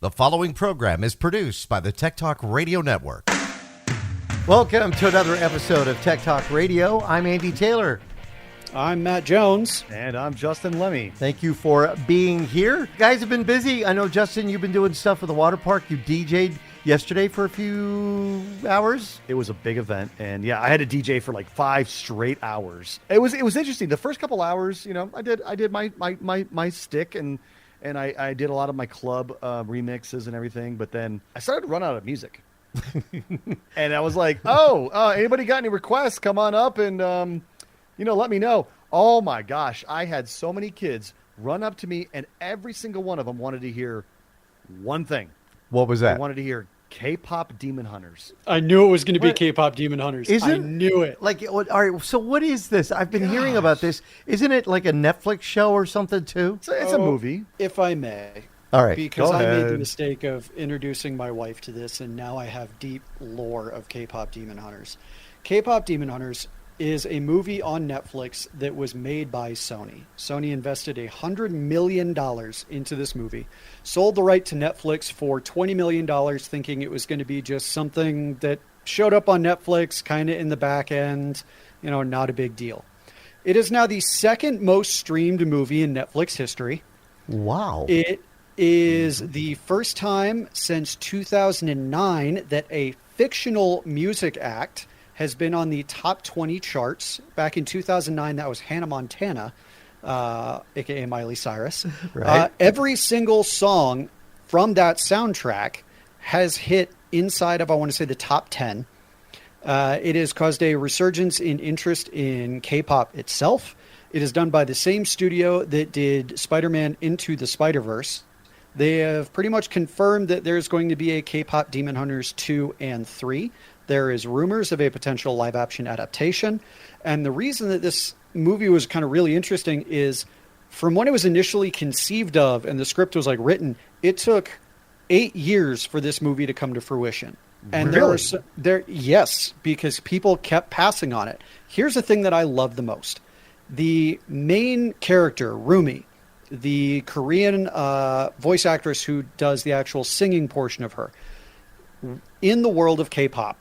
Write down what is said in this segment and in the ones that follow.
The following program is produced by the Tech Talk Radio Network. Welcome to another episode of Tech Talk Radio. I'm Andy Taylor. I'm Matt Jones. And I'm Justin Lemme. Thank you for being here. You guys have been busy. I know, Justin, you've been doing stuff for the water park. You DJ'd yesterday for a few hours. It was a big event, and yeah, I had to DJ for like 5 straight hours. It was interesting. The first couple hours, you know, I did my stick and I did a lot of my club remixes and everything, but then I started to run out of music. And I was like, anybody got any requests? Come on up and, let me know. Oh my gosh, I had so many kids run up to me, and every single one of them wanted to hear one thing. What was that? They wanted to hear K-pop Demon Hunters. I knew it was going to be K-pop Demon Hunters. I knew it. Like, all right, so what is this? I've been hearing about this. Isn't it like a Netflix show or something too? It's a movie. If I may. All right, because go I ahead. made the mistake of introducing my wife to this, and now I have deep lore of K-pop Demon Hunters. K-pop Demon Hunters is a movie on Netflix that was made by Sony. Sony invested $100 million into this movie, sold the right to Netflix for $20 million, thinking it was going to be just something that showed up on Netflix, kind of in the back end, not a big deal. It is now the second most streamed movie in Netflix history. Wow. It is the first time since 2009 that a fictional music act has been on the top 20 charts. Back in 2009, that was Hannah Montana, a.k.a. Miley Cyrus. Right. Every single song from that soundtrack has hit inside of, I want to say, the top 10. It has caused a resurgence in interest in K-pop itself. It is done by the same studio that did Spider-Man Into the Spider-Verse. They have pretty much confirmed that there's going to be a K-pop Demon Hunters 2 and 3. There is rumors of a potential live-action adaptation. And the reason that this movie was kind of really interesting is from when it was initially conceived of and the script was written, it took 8 years for this movie to come to fruition. And really? Yes, because people kept passing on it. Here's the thing that I love the most. The main character, Rumi, the Korean voice actress who does the actual singing portion of her, in the world of K-pop,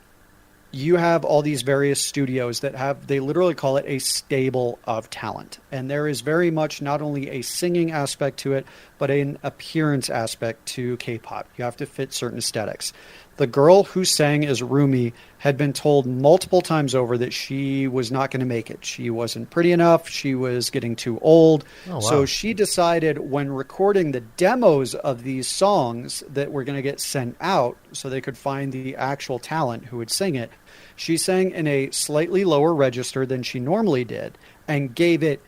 you have all these various studios that they literally call it a stable of talent. And there is very much not only a singing aspect to it, but an appearance aspect to K-pop. You have to fit certain aesthetics. The girl who sang as Rumi had been told multiple times over that she was not going to make it. She wasn't pretty enough. She was getting too old. Oh, wow. So she decided when recording the demos of these songs that were going to get sent out so they could find the actual talent who would sing it, she sang in a slightly lower register than she normally did and gave it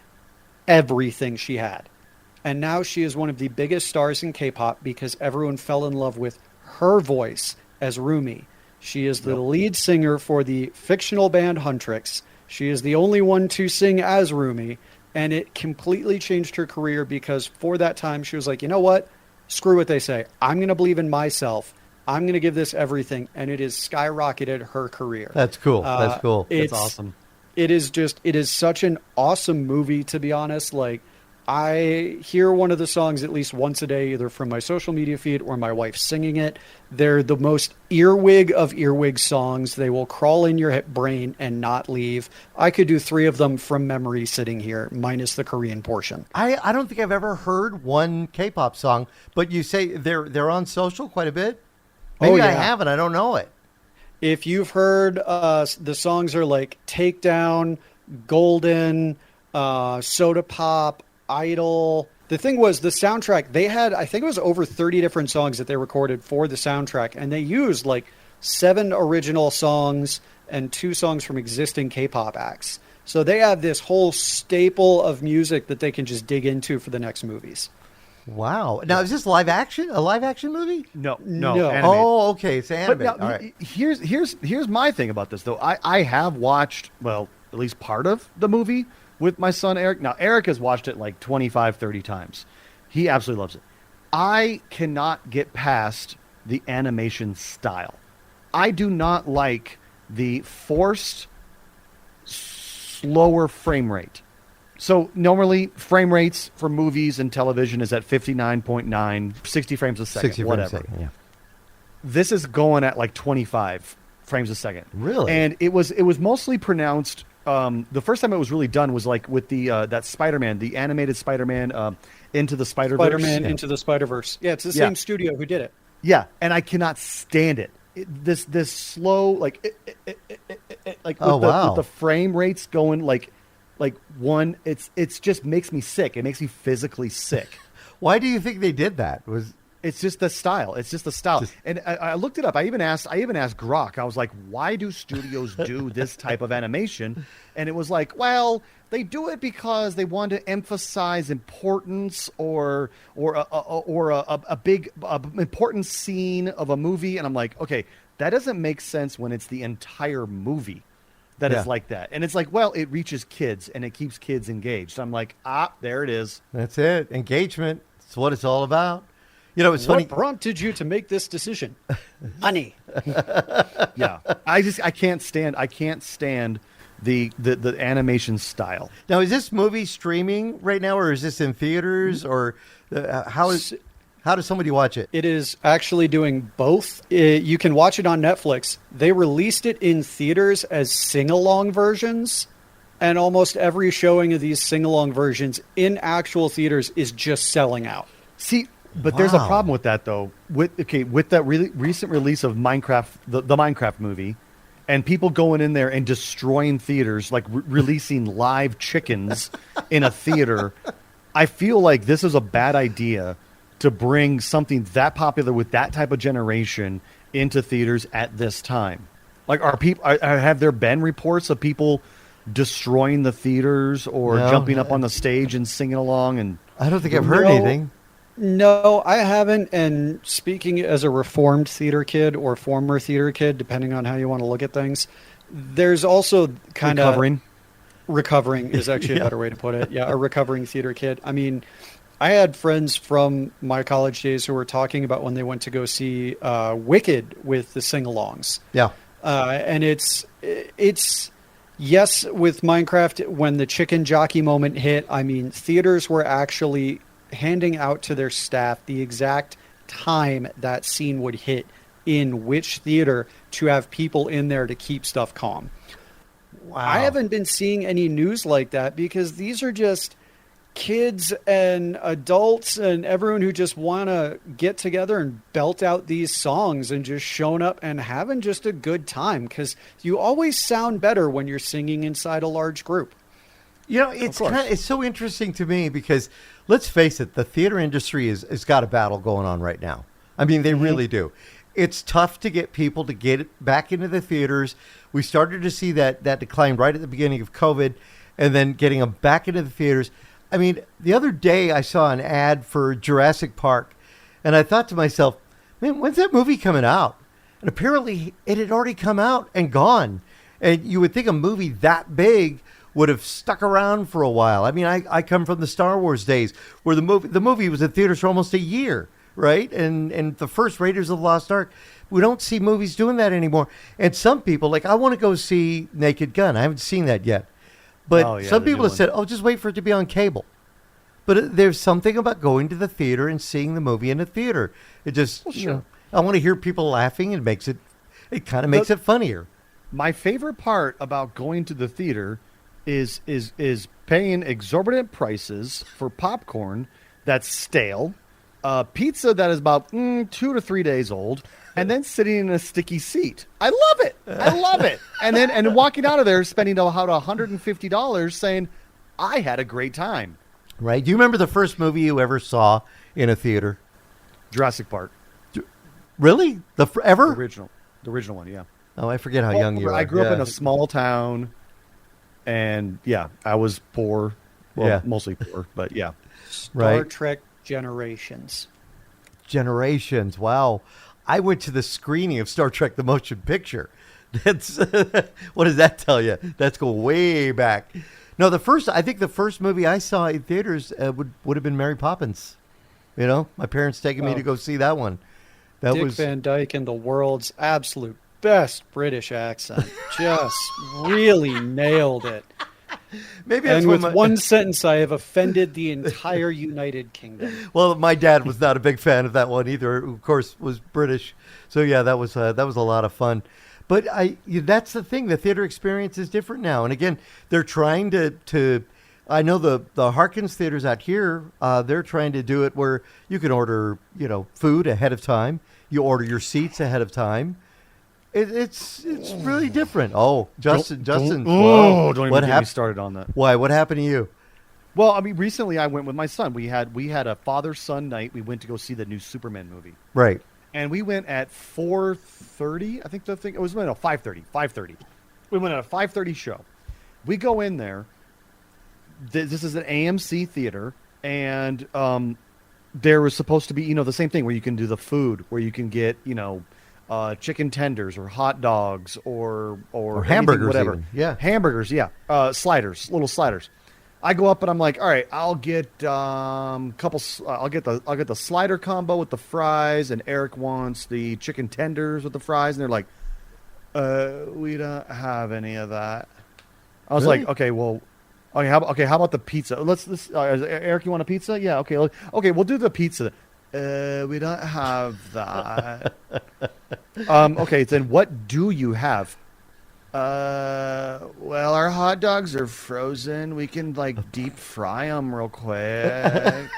everything she had. And now she is one of the biggest stars in K-pop because everyone fell in love with her voice as Rumi. She is the lead singer for the fictional band Huntrix. She is the only one to sing as Rumi, and it completely changed her career because for that time she was like, you know what? Screw what they say. I'm going to believe in myself. I'm going to give this everything, and it has skyrocketed her career. That's cool. That's cool. That's awesome. It is such an awesome movie, to be honest. I hear one of the songs at least once a day, either from my social media feed or my wife singing it. They're the most earwig of earwig songs. They will crawl in your brain and not leave. I could do 3 of them from memory sitting here, minus the Korean portion. I don't think I've ever heard one K-pop song, but you say they're on social quite a bit? Maybe I haven't. I don't know it. If you've heard, the songs are like Takedown, Golden, Soda Pop, Idol. The thing was, the soundtrack, they had, I think it was over 30 different songs that they recorded for the soundtrack, and they used 7 original songs and 2 songs from existing K-pop acts. So they have this whole staple of music that they can just dig into for the next movies. Wow. Now, is this a live action movie? No. Animated. Oh, okay. It's animated. But now, all right. Here's my thing about this, though. I have watched, at least part of the movie with my son, Eric. Now, Eric has watched it 25, 30 times. He absolutely loves it. I cannot get past the animation style. I do not like the forced, slower frame rate. So normally frame rates for movies and television is at 59.9, 60 frames a second, 60 whatever. frames a second, yeah. This is going at like 25 frames a second. Really? And it was mostly pronounced. The first time it was really done was like with the that Spider-Man, the animated Spider-Man Into the Spider-Verse. Spider-Man Into the Spider-Verse. Yeah, it's the same studio who did it. Yeah, and I cannot stand it. This slow like with the frame rates going like one. It's just makes me sick. It makes me physically sick. Why do you think they did that? It's just the style. And I looked it up. I even asked Grok. I was like, why do studios do this type of animation? And it was like, well, they do it because they want to emphasize importance or a big important scene of a movie. And I'm like, okay, that doesn't make sense when it's the entire movie that is like that. And it's like, well, it reaches kids and it keeps kids engaged. So I'm like, there it is. That's it. Engagement. That's what it's all about. You know, it's what funny. What prompted you to make this decision? Money. Yeah, I can't stand the animation style. Now, is this movie streaming right now, or is this in theaters, or how does somebody watch it? It is actually doing both. You can watch it on Netflix. They released it in theaters as sing-along versions, and almost every showing of these sing-along versions in actual theaters is just selling out. See. But there's a problem with that, though. With that really recent release of Minecraft, the Minecraft movie, and people going in there and destroying theaters, like releasing live chickens in a theater, I feel like this is a bad idea to bring something that popular with that type of generation into theaters at this time. Like, have there been reports of people destroying the theaters or jumping up on the stage and singing along? And I don't think I've heard anything. No, I haven't. And speaking as a reformed theater kid or former theater kid, depending on how you want to look at things, there's also kind of recovering is actually a better way to put it. Yeah, a recovering theater kid. I mean, I had friends from my college days who were talking about when they went to go see Wicked with the sing-alongs. Yeah. And it's yes, with Minecraft, when the chicken jockey moment hit, I mean, theaters were actually handing out to their staff the exact time that scene would hit in which theater to have people in there to keep stuff calm. Wow. I haven't been seeing any news like that because these are just kids and adults and everyone who just want to get together and belt out these songs and just showing up and having just a good time, because you always sound better when you're singing inside a large group. You know, it's so interesting to me because let's face it, the theater industry has got a battle going on right now. I mean, they really do. It's tough to get people to get back into the theaters. We started to see that decline right at the beginning of COVID, and then getting them back into the theaters. I mean, the other day I saw an ad for Jurassic Park, and I thought to myself, man, when's that movie coming out? And apparently it had already come out and gone. And you would think a movie that big would have stuck around for a while. I mean, I come from the Star Wars days where the movie was in theaters for almost a year, right? And the first Raiders of the Lost Ark, we don't see movies doing that anymore. And some people, like, I want to go see Naked Gun. I haven't seen that yet. But some people have said, just wait for it to be on cable. But there's something about going to the theater and seeing the movie in a theater. It just, I want to hear people laughing, and it kind of makes it funnier. My favorite part about going to the theater is paying exorbitant prices for popcorn that's stale, pizza that is about 2 to 3 days old, and then sitting in a sticky seat. I love it. And walking out of there spending about $150 saying, I had a great time. Right. Do you remember the first movie you ever saw in a theater? Jurassic Park. Really? Ever? The original one, yeah. Oh, I forget how young you are. I grew up in a small town, and I was poor. Well, mostly poor, but yeah. Star Trek Generations. Wow. I went to the screening of Star Trek: The Motion Picture. That's what does that tell you? That's going way back. No, I think the first movie I saw in theaters would have been Mary Poppins. You know, my parents taking me to go see that one. Dick Van Dyke in the world's absolute best British accent. Just really nailed it. Maybe that's and with what one sentence, I have offended the entire United Kingdom. Well, my dad was not a big fan of that one either. Who, of course, was British. So yeah, that was a lot of fun. But that's the thing. The theater experience is different now. And again, they're trying to. I know the Harkins theaters out here. They're trying to do it where you can order food ahead of time. You order your seats ahead of time. It's really different. Oh, Justin. Don't even get me started on that. Why? What happened to you? Well, I mean, recently I went with my son. We had a father-son night. We went to go see the new Superman movie. Right. And we went at 4:30. I think the thing it was 5:30. 5:30. We went at a 5:30 show. We go in there. This is an AMC theater, and there was supposed to be the same thing where you can do the food, where you can get chicken tenders or hot dogs or hamburgers, whatever. Even. Yeah, hamburgers. Yeah, sliders, little sliders. I go up and I'm like, all right, I'll get I'll get the slider combo with the fries, and Eric wants the chicken tenders with the fries, and they're like, we don't have any of that. I was Really? like, okay, well, how about the pizza? Let's Eric, you want a pizza? Yeah, okay, we'll do the pizza. We don't have that. Okay, then what do you have? Well, our hot dogs are frozen. We can deep fry them real quick.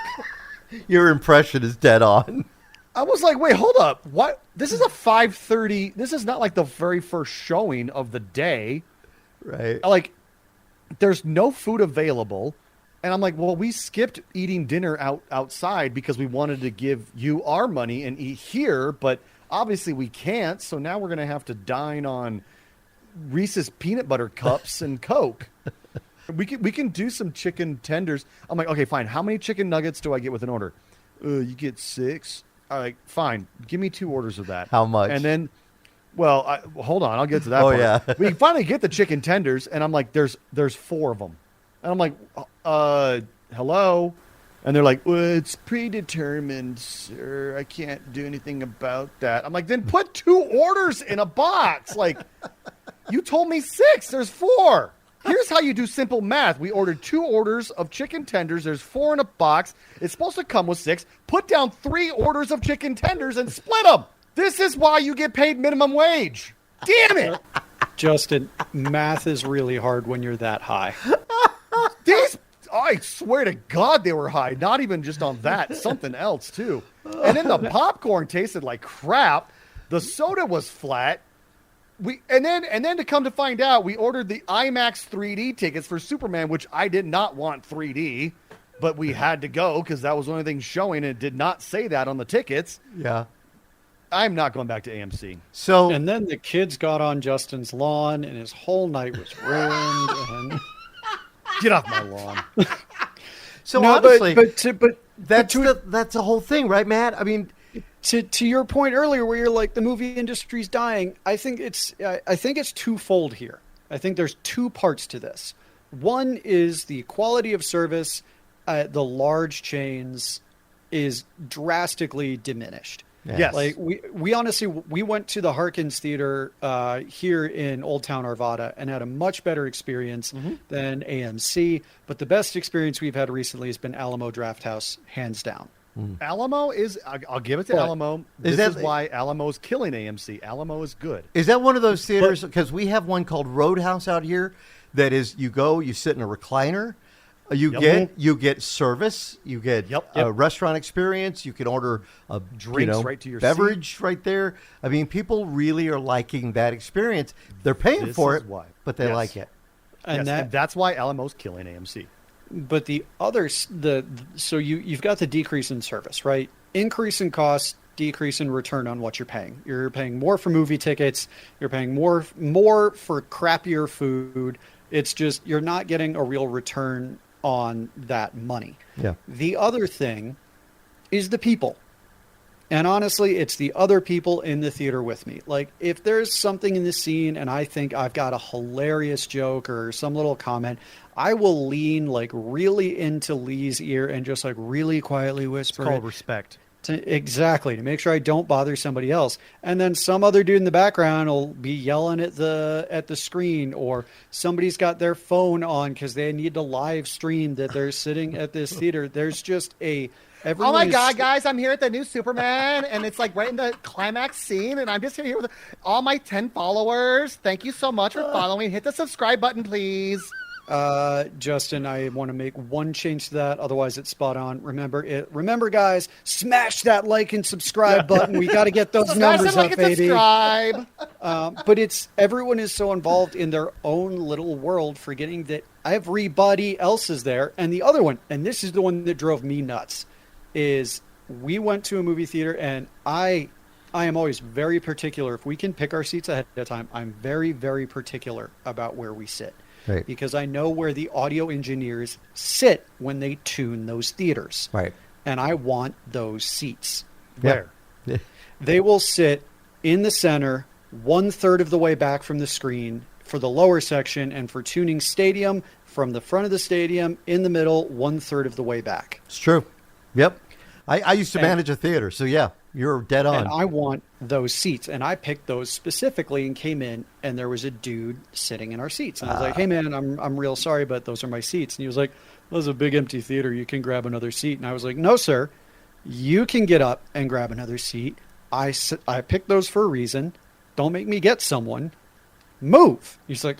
Your impression is dead on. I was like, wait, hold up. What? This is a 5:30. This is not like the very first showing of the day. Right. There's no food available. And I'm like, well, we skipped eating dinner outside because we wanted to give you our money and eat here, but obviously we can't. So now we're going to have to dine on Reese's peanut butter cups and Coke. We can do some chicken tenders. I'm like, okay, fine. How many chicken nuggets do I get with an order? You get 6. All right, fine. Give me 2 orders of that. How much? And then, hold on. I'll get to that. Oh, part. yeah. We finally get the chicken tenders, and I'm like, there's 4 of them. And I'm like, hello? And they're like, well, it's predetermined, sir. I can't do anything about that. I'm like, then put 2 orders in a box. You told me 6. There's 4. Here's how you do simple math. We ordered 2 orders of chicken tenders. There's 4 in a box. It's supposed to come with 6. Put down 3 orders of chicken tenders and split them. This is why you get paid minimum wage. Damn it. Justin, math is really hard when you're that high. I swear to God they were high. Not even just on that. Something else, too. And then the popcorn tasted like crap. The soda was flat. And then to come to find out, we ordered the IMAX 3D tickets for Superman, which I did not want 3D, but we had to go because that was the only thing showing, and it did not say that on the tickets. Yeah. I'm not going back to AMC. And then the kids got on Justin's lawn, and his whole night was ruined. And... Get off my lawn. Honestly, but that's the whole thing, right, Matt? I mean, to your point earlier, where you're like the movie industry's dying, I think it's twofold here. I think there's 2 parts to this. One is the quality of service at the large chains is drastically diminished. Yes. We honestly, we went to the Harkins Theater here in Old Town Arvada and had a much better experience than AMC. But the best experience we've had recently has been Alamo Drafthouse, hands down. Alamo is, I'll give it to Alamo. This is why Alamo's killing AMC. Alamo is good. Is that one of those theaters? Because we have one called Roadhouse out here that is, you sit in a recliner. You get service. You get a restaurant experience. You can order a drinks right to your beverage seat. Right there. I mean, people really are liking that experience. They're paying for it, but they like it. And that's why Alamo's killing AMC. But so you've got the decrease in service, right? Increase in cost, decrease in return on what you're paying. You're paying more for movie tickets. You're paying more for crappier food. It's just you're not getting a real return on that money. Yeah. The other thing is the people. And honestly, it's the other people in the theater with me. If there's something in the scene and I think I've got a hilarious joke or some little comment, I will lean really into Lee's ear and just really quietly whisper. It's called respect. Exactly, to make sure I don't bother somebody else. And then some other dude in the background will be yelling at the screen, or somebody's got their phone on because they need to live stream that they're sitting at this theater. There's just oh my God, guys, I'm here at the new Superman, and it's like right in the climax scene, and I'm just here with all my 10 followers. Thank you so much for following. Hit the subscribe button, please. Justin, I want to make one change to that. Otherwise, it's spot on. Remember, guys, smash that like and subscribe button. We got to get those numbers up, baby. Subscribe. But everyone is so involved in their own little world, forgetting that everybody else is there. And the other one, and this is the one that drove me nuts, is we went to a movie theater, and I am always very particular. If we can pick our seats ahead of time, I'm very, very particular about where we sit. Right. Because I know where the audio engineers sit when they tune those theaters. Right. And I want those seats. Where? Yeah. They will sit in the center, 1/3 of the way back from the screen for the lower section, and for tuning stadium, from the front of the stadium, in the middle, 1/3 of the way back. It's true. Yep. I used to manage a theater, so yeah, you're dead on. And I want those seats. And I picked those specifically and came in, and there was a dude sitting in our seats. And I was like, hey, man, I'm real sorry, but those are my seats. And he was like, well, there's a big empty theater. You can grab another seat. And I was like, no, sir, you can get up and grab another seat. I picked those for a reason. Don't make me get someone. Move. He's like,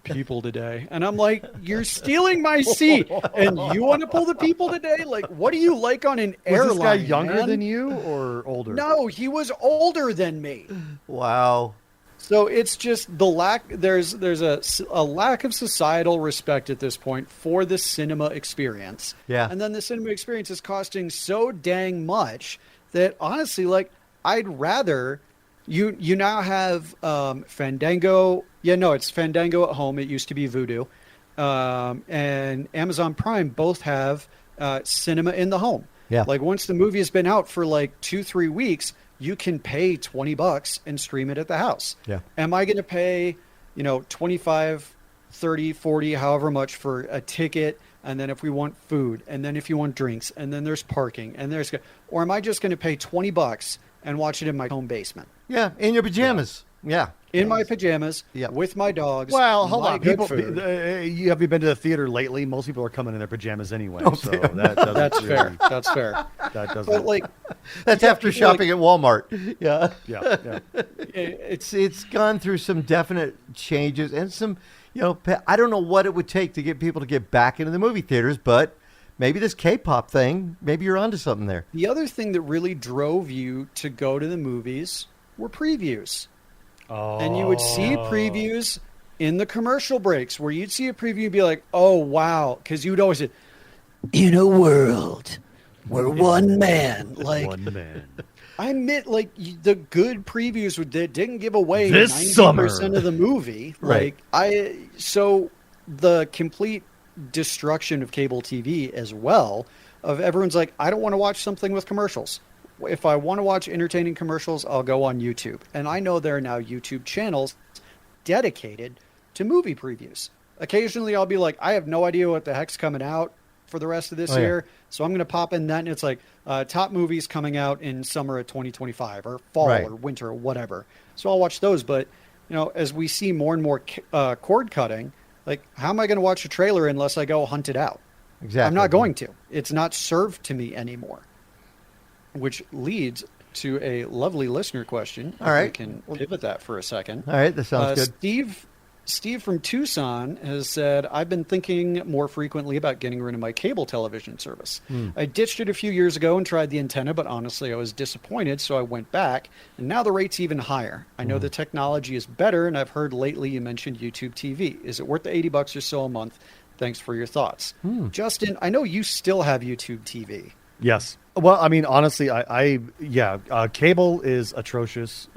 people today. And I'm like, you're stealing my seat, and you want to pull the people today? Like, what do you like on an airline? Was this guy younger than you or older? No, he was older than me. Wow. So it's just the lack. There's a lack of societal respect at this point for the cinema experience. Yeah. And then the cinema experience is costing so dang much that honestly, like, I'd rather you now have Fandango. Yeah, no, it's Fandango at home. It used to be Vudu. And Amazon Prime both have cinema in the home. Yeah. Like, once the movie has been out for like 2-3 weeks, you can pay $20 and stream it at the house. Yeah. Am I going to pay, 25, 30, 40, however much for a ticket? And then if we want food, and then if you want drinks, and then there's parking, and or am I just going to pay $20 and watch it in my home basement? Yeah, in your pajamas. Yeah. In my pajamas, Yep. with my dogs. Well, hold on. good People, food. have you been to the theater lately? Most people are coming in their pajamas anyway. So That's fair. That's fair. That doesn't. But like, That's after shopping at Walmart. Yeah. Yeah. It's gone through some definite changes and some, I don't know what it would take to get people to get back into the movie theaters, but maybe this K-pop thing, maybe you're onto something there. the other thing that really drove you to go to the movies were previews. Oh. And you would see previews in the commercial breaks, where you'd see a preview and be like, oh, wow. Because you'd always say, in a world where one man, like, One man. I admit, like, the good previews that didn't give away This 90% summer. of the movie. Right. So the complete destruction of cable TV as well, of everyone's like, I don't want to watch something with commercials. If I want to watch entertaining commercials, I'll go on YouTube. And I know there are now YouTube channels dedicated to movie previews. Occasionally I'll be like, I have no idea what the heck's coming out for the rest of this year. So I'm going to pop in that, and it's like top movies coming out in summer of 2025 or fall or winter or whatever. So I'll watch those. But, as we see more and more cord cutting, like, how am I going to watch a trailer unless I go hunt it out? Exactly. I'm not going to. It's not served to me anymore. Which leads to a lovely listener question. All right. We can pivot that for a second. All right, that sounds good. Steve from Tucson has said, I've been thinking more frequently about getting rid of my cable television service. I ditched it a few years ago and tried the antenna, but honestly, I was disappointed, so I went back. And now the rate's even higher. I know the technology is better, and I've heard lately you mentioned YouTube TV. Is it worth the $80 or so a month? Thanks for your thoughts. Justin, I know you still have YouTube TV. Yes. Well, I mean, honestly, cable is atrocious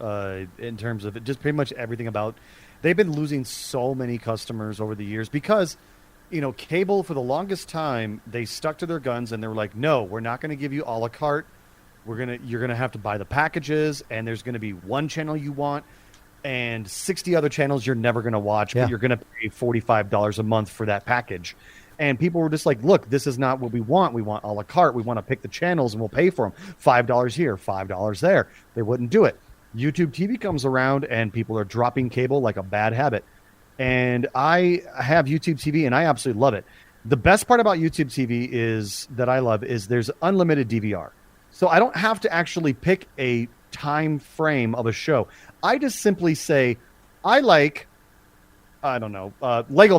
in terms of just pretty much everything about. They've been losing so many customers over the years because, cable for the longest time, they stuck to their guns and they were like, no, we're not going to give you a la carte. You're going to have to buy the packages, and there's going to be one channel you want and 60 other channels you're never going to watch, but you're going to pay $45 a month for that package. And people were just like, look, this is not what we want. We want a la carte. We want to pick the channels and we'll pay for them. $5 here, $5 there. They wouldn't do it. YouTube TV comes around and people are dropping cable like a bad habit. And I have YouTube TV and I absolutely love it. The best part about YouTube TV is there's unlimited DVR. So I don't have to actually pick a time frame of a show. I just simply say, Lego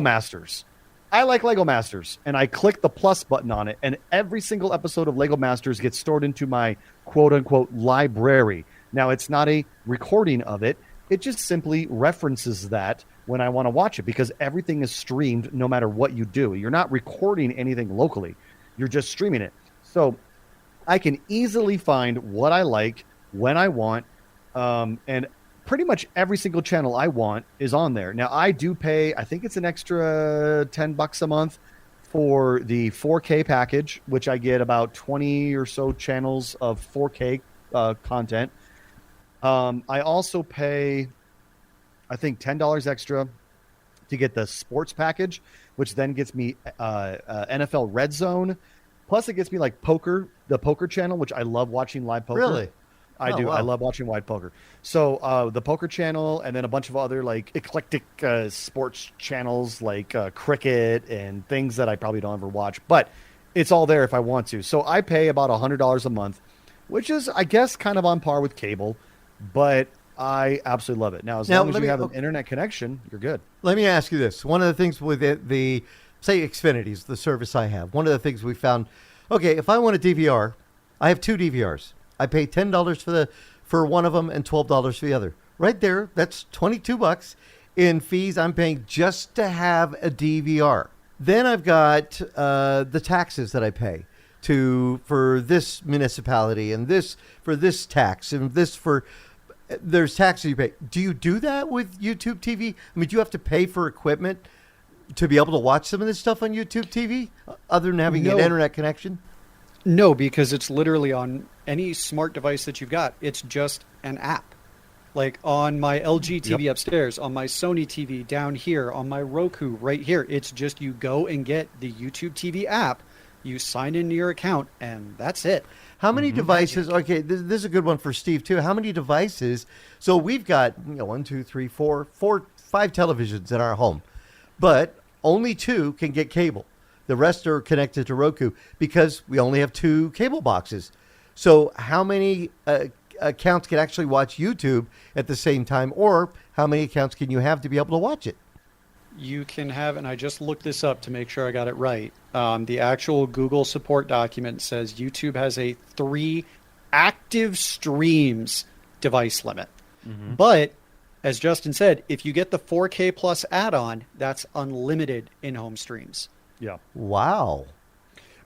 Masters. I like Lego Masters. And I click the plus button on it. And every single episode of Lego Masters gets stored into my quote unquote library. Now, it's not a recording of it. It just simply references that when I want to watch it, because everything is streamed no matter what you do. You're not recording anything locally. You're just streaming it. So I can easily find what I like when I want. And pretty much every single channel I want is on there. Now, I do pay, I think it's an extra $10 a month for the 4K package, which I get about 20 or so channels of 4K content. I also pay, I think, $10 extra to get the sports package, which then gets me NFL Red Zone. Plus, it gets me like the poker channel, which I love watching live poker. Really? I do. Wow. I love watching live poker. So the poker channel, and then a bunch of other like eclectic sports channels like cricket and things that I probably don't ever watch. But it's all there if I want to. So I pay about $100 a month, which is, I guess, kind of on par with cable. But I absolutely love it. Now, as long as you have an internet connection, you're good. Let me ask you this. One of the things with the say, Xfinity is the service I have. One of the things we found, okay, if I want a DVR, I have two DVRs. I pay $10 for one of them and $12 for the other. Right there, that's $22 in fees I'm paying just to have a DVR. Then I've got the taxes that I pay for this municipality and this for this tax and this for... There's taxes you pay. Do you do that with YouTube TV? I mean, do you have to pay for equipment to be able to watch some of this stuff on YouTube TV other than having an internet connection? No, because it's literally on any smart device that you've got. It's just an app. Like on my LG TV upstairs, on my Sony TV down here, on my Roku right here. It's just you go and get the YouTube TV app, you sign into your account, and that's it. How many devices? Okay, this is a good one for Steve too. How many devices? So we've got 1, 2, 3, 4, 5 televisions in our home, but only 2 can get cable. The rest are connected to Roku because we only have 2 cable boxes. So how many accounts can actually watch YouTube at the same time, or how many accounts can you have to be able to watch it? You can have, and I just looked this up to make sure I got it right. The actual Google support document says YouTube has a 3 active streams device limit. Mm-hmm. But as Justin said, if you get the 4K plus add-on, that's unlimited in-home streams. Yeah. Wow.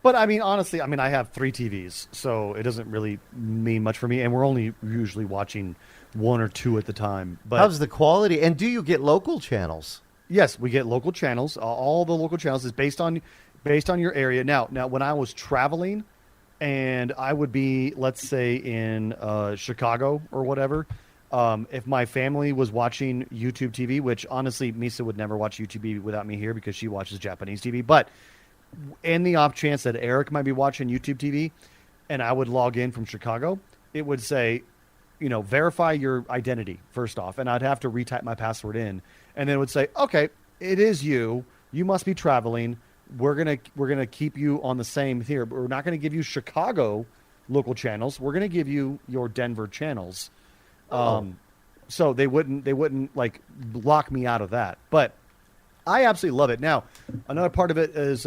But I mean, honestly, I have 3 TVs, so it doesn't really mean much for me. And we're only usually watching 1 or 2 at the time. But how's the quality? And do you get local channels? Yes, we get local channels. All the local channels is based on your area. Now, when I was traveling, and I would be, let's say, in Chicago or whatever, if my family was watching YouTube TV, which honestly, Misa would never watch YouTube TV without me here because she watches Japanese TV. But in the off chance that Eric might be watching YouTube TV, and I would log in from Chicago, it would say, verify your identity first off, and I'd have to retype my password in. And then it would say, okay, it is you. You must be traveling. We're gonna keep you on the same here, but we're not going to give you Chicago local channels. We're going to give you your Denver channels. So they wouldn't like lock me out of that. But I absolutely love it. Now, another part of it is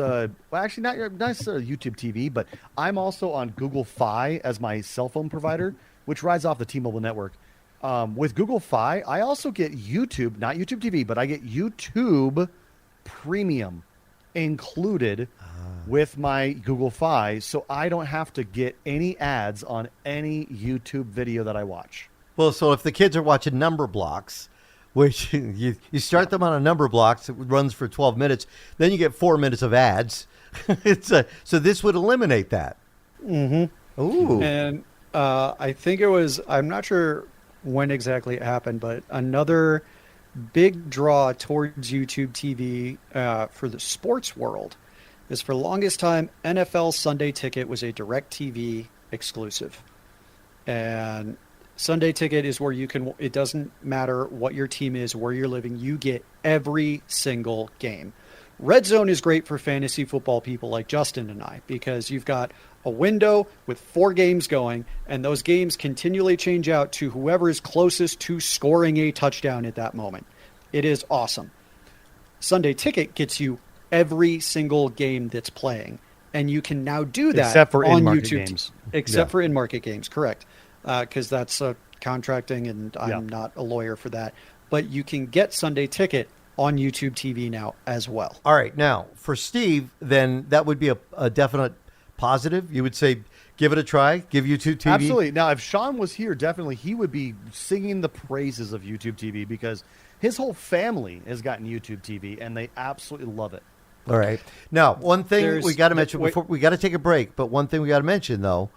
actually not necessarily YouTube TV, but I'm also on Google Fi as my cell phone provider, which rides off the T-Mobile network. With Google Fi, I also get YouTube, not YouTube TV, but I get YouTube Premium included with my Google Fi, so I don't have to get any ads on any YouTube video that I watch. Well, so if the kids are watching number blocks, which you start them on a number blocks, it runs for 12 minutes, then you get 4 minutes of ads. So this would eliminate that. Mm-hmm. Ooh. And I think it was, I'm not sure when exactly it happened, but another big draw towards YouTube TV for the sports world is for the longest time, NFL Sunday Ticket was a DirecTV exclusive. And Sunday Ticket is where you can, it doesn't matter what your team is, where you're living, you get every single game. Red Zone is great for fantasy football people like Justin and I, because you've got a window with 4 games going, and those games continually change out to whoever is closest to scoring a touchdown at that moment. It is awesome. Sunday Ticket gets you every single game that's playing, and you can now do that except for on in-market YouTube. games. Except for in-market games, correct. Because that's contracting, and I'm not a lawyer for that. But you can get Sunday Ticket on YouTube TV now as well. All right. Now, for Steve, then that would be a definite positive. You would say, give it a try, give YouTube TV. Absolutely. Now, if Sean was here, definitely he would be singing the praises of YouTube TV, because his whole family has gotten YouTube TV, and they absolutely love it. All right. Now, one thing we got to mention before we got to take a break, but one thing we got to mention, though,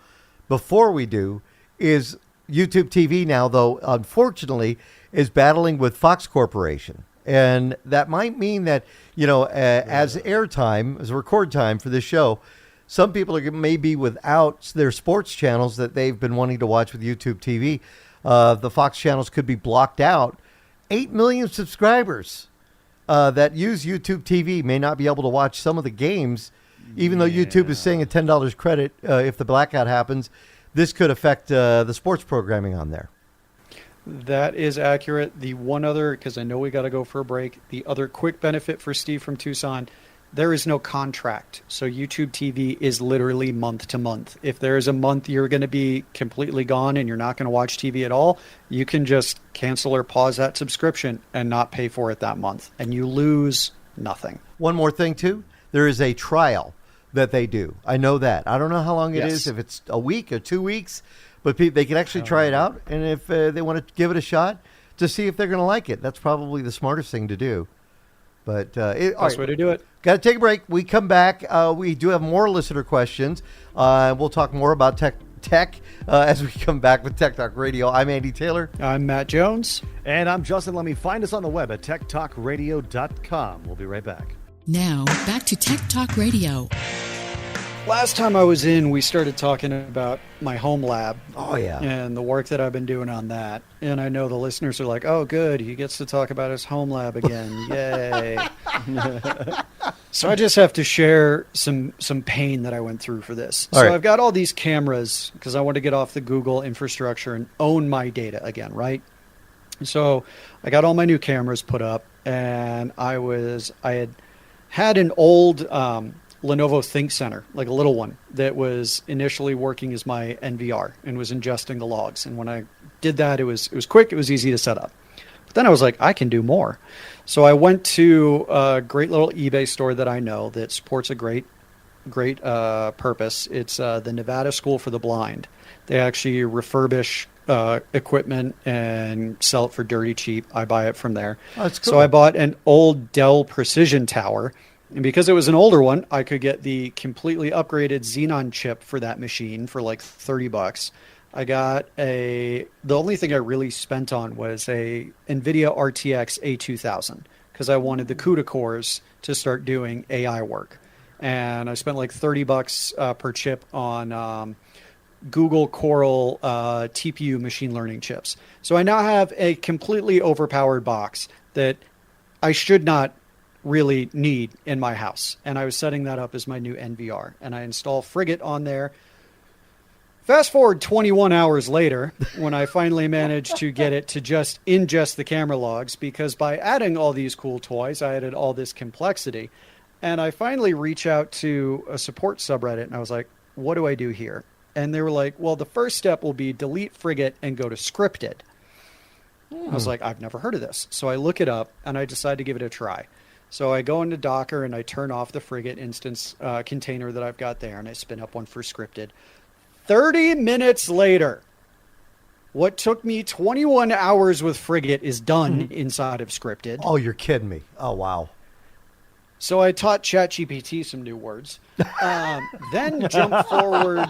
before we do, is YouTube TV now, though, unfortunately, is battling with Fox Corporation. And that might mean that, as airtime, as record time for this show, some people are maybe without their sports channels that they've been wanting to watch with YouTube TV. The Fox channels could be blocked out. 8 million subscribers that use YouTube TV may not be able to watch some of the games, even though YouTube is saying a $10 credit if the blackout happens. This could affect the sports programming on there. That is accurate. The one other, because I know we got to go for a break, the other quick benefit for Steve from Tucson, there is no contract. So YouTube TV is literally month to month. If there is a month you're going to be completely gone and you're not going to watch TV at all, you can just cancel or pause that subscription and not pay for it that month, and you lose nothing. One more thing, too. There is a trial that they do. I know that. I don't know how long it is, if it's a week or 2 weeks, but they can actually try it out. And if they want to give it a shot to see if they're going to like it, that's probably the smartest thing to do. But best way to do it. Got to take a break. We come back. We do have more listener questions. We'll talk more about tech as we come back with Tech Talk Radio. I'm Andy Taylor. I'm Matt Jones. And I'm Justin Lemme. Find us on the web at techtalkradio.com. We'll be right back. Now, back to Tech Talk Radio. Last time I was in, we started talking about my home lab. Oh, yeah. And the work that I've been doing on that. And I know the listeners are like, oh, good. He gets to talk about his home lab again. Yay. So I just have to share some pain that I went through for this. All right. I've got all these cameras because I want to get off the Google infrastructure and own my data again, right? So I got all my new cameras put up, and I had an old Lenovo Think Center, like a little one, that was initially working as my NVR and was ingesting the logs. And when I did that, it was quick, it was easy to set up. But then I was like, I can do more. So I went to a great little eBay store that I know that supports a great purpose. It's the Nevada School for the Blind. They actually refurbish equipment and sell it for dirty cheap. I buy it from there. Oh, that's cool. So I bought an old Dell Precision Tower. And because it was an older one, I could get the completely upgraded Xenon chip for that machine for like $30. I got the only thing I really spent on was a NVIDIA RTX A2000 because I wanted the CUDA cores to start doing AI work. And I spent like $30 per chip on Google Coral TPU machine learning chips. So I now have a completely overpowered box that I should not really need in my house. And I was setting that up as my new NVR. And I install Frigate on there. Fast forward 21 hours later, when I finally managed to get it to just ingest the camera logs, because by adding all these cool toys, I added all this complexity. And I finally reach out to a support subreddit, and I was like, what do I do here? And they were like, well, the first step will be delete Frigate and go to scripted. I was like, I've never heard of this. So I look it up, and I decide to give it a try. So I go into Docker, and I turn off the Frigate instance container that I've got there, and I spin up one for scripted. 30 minutes later, what took me 21 hours with Frigate is done inside of scripted. Oh, you're kidding me. Oh, wow. So I taught ChatGPT some new words. Then jump forward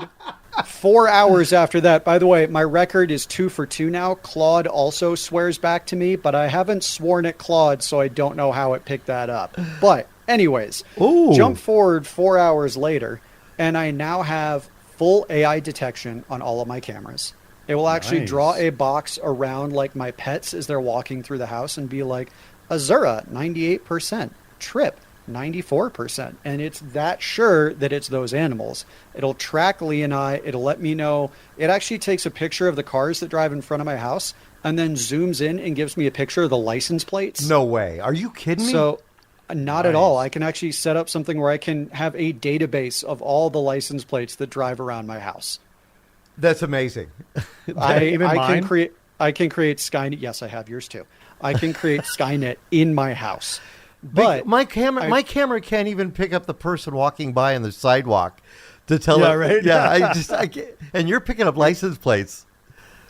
4 hours after that. By the way, my record is 2 for 2 now. Claude also swears back to me, but I haven't sworn at Claude, so I don't know how it picked that up. But Anyways, Ooh. jump forward 4 hours later, and I now have full AI detection on all of my cameras. It will actually draw a box around like my pets as they're walking through the house and be like, Azura, 98%, Trip, 94%. And it's that sure that it's those animals. It'll track Lee and I. It'll let me know. It actually takes a picture of the cars that drive in front of my house and then zooms in and gives me a picture of the license plates. No way. Are you kidding me? So not at all. I can actually set up something where I can have a database of all the license plates that drive around my house. That's amazing. I can create Skynet. Yes, I have yours too. I can create Skynet in my house. But my camera can't even pick up the person walking by on the sidewalk to tell it. Right? Yeah, I can't. And you're picking up license plates.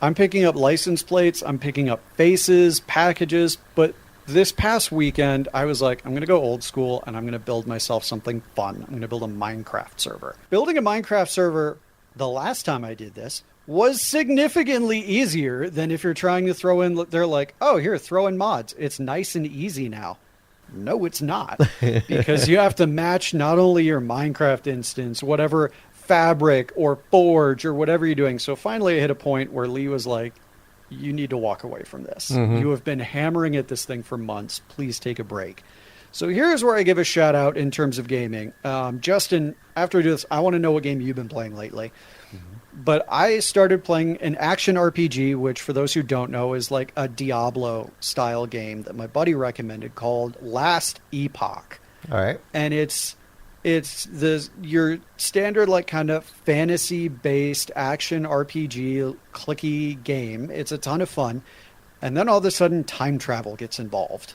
I'm picking up license plates. I'm picking up faces, packages. But this past weekend, I was like, I'm going to go old school and I'm going to build myself something fun. I'm going to build a Minecraft server. Building a Minecraft server, the last time I did this, was significantly easier than if you're trying to throw in, they're like, oh, here, throw in mods. It's nice and easy now. No, it's not. Because you have to match not only your Minecraft instance, whatever fabric or forge or whatever you're doing. So finally I hit a point where Lee was like, you need to walk away from this. You have been hammering at this thing for months. Please take a break. So here's where I give a shout out in terms of gaming. Justin, after we do this, I want to know what game you've been playing lately. But I started playing an action RPG, which for those who don't know is like a Diablo style game that my buddy recommended called Last Epoch. All right. And it's your standard like kind of fantasy based action RPG clicky game. It's a ton of fun. And then all of a sudden time travel gets involved.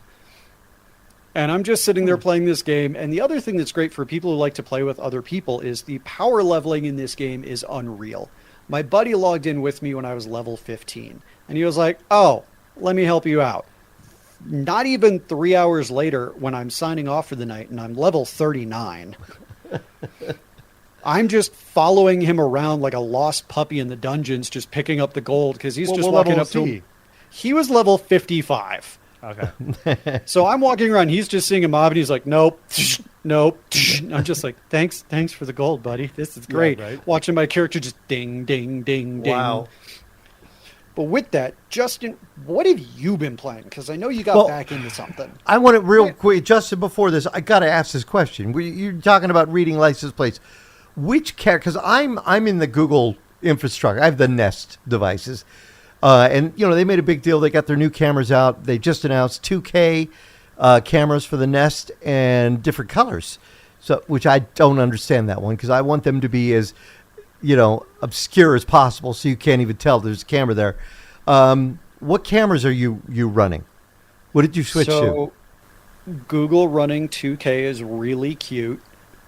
And I'm just sitting there playing this game. And the other thing that's great for people who like to play with other people is the power leveling in this game is unreal. My buddy logged in with me when I was level 15. And he was like, oh, let me help you out. Not even 3 hours later, when I'm signing off for the night and I'm level 39, I'm just following him around like a lost puppy in the dungeons, just picking up the gold because he's just walking up to him. He was level 55. Okay. So I'm walking around. He's just seeing a mob, and he's like, "Nope, nope." I'm just like, "Thanks for the gold, buddy. This is great." Yeah, right. Watching my character just ding, ding, ding, ding. Wow. But with that, Justin, what have you been playing? Because I know you got back into something. I want it real quick, Justin. Before this, I got to ask this question. You're talking about reading license plates. Which character? Because I'm in the Google infrastructure. I have the Nest devices. And, you know, they made a big deal. They got their new cameras out. They just announced 2K cameras for the Nest and different colors, so which I don't understand that one because I want them to be as, you know, obscure as possible so you can't even tell there's a camera there. What cameras are you running? What did you switch to? Google running 2K is really cute.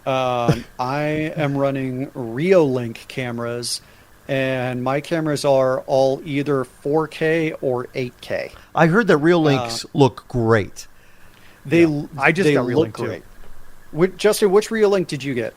I am running Reolink cameras. And my cameras are all either 4K or 8K. I heard that Reolinks look great. I just got Reolink too. Justin, which Reolink did you get?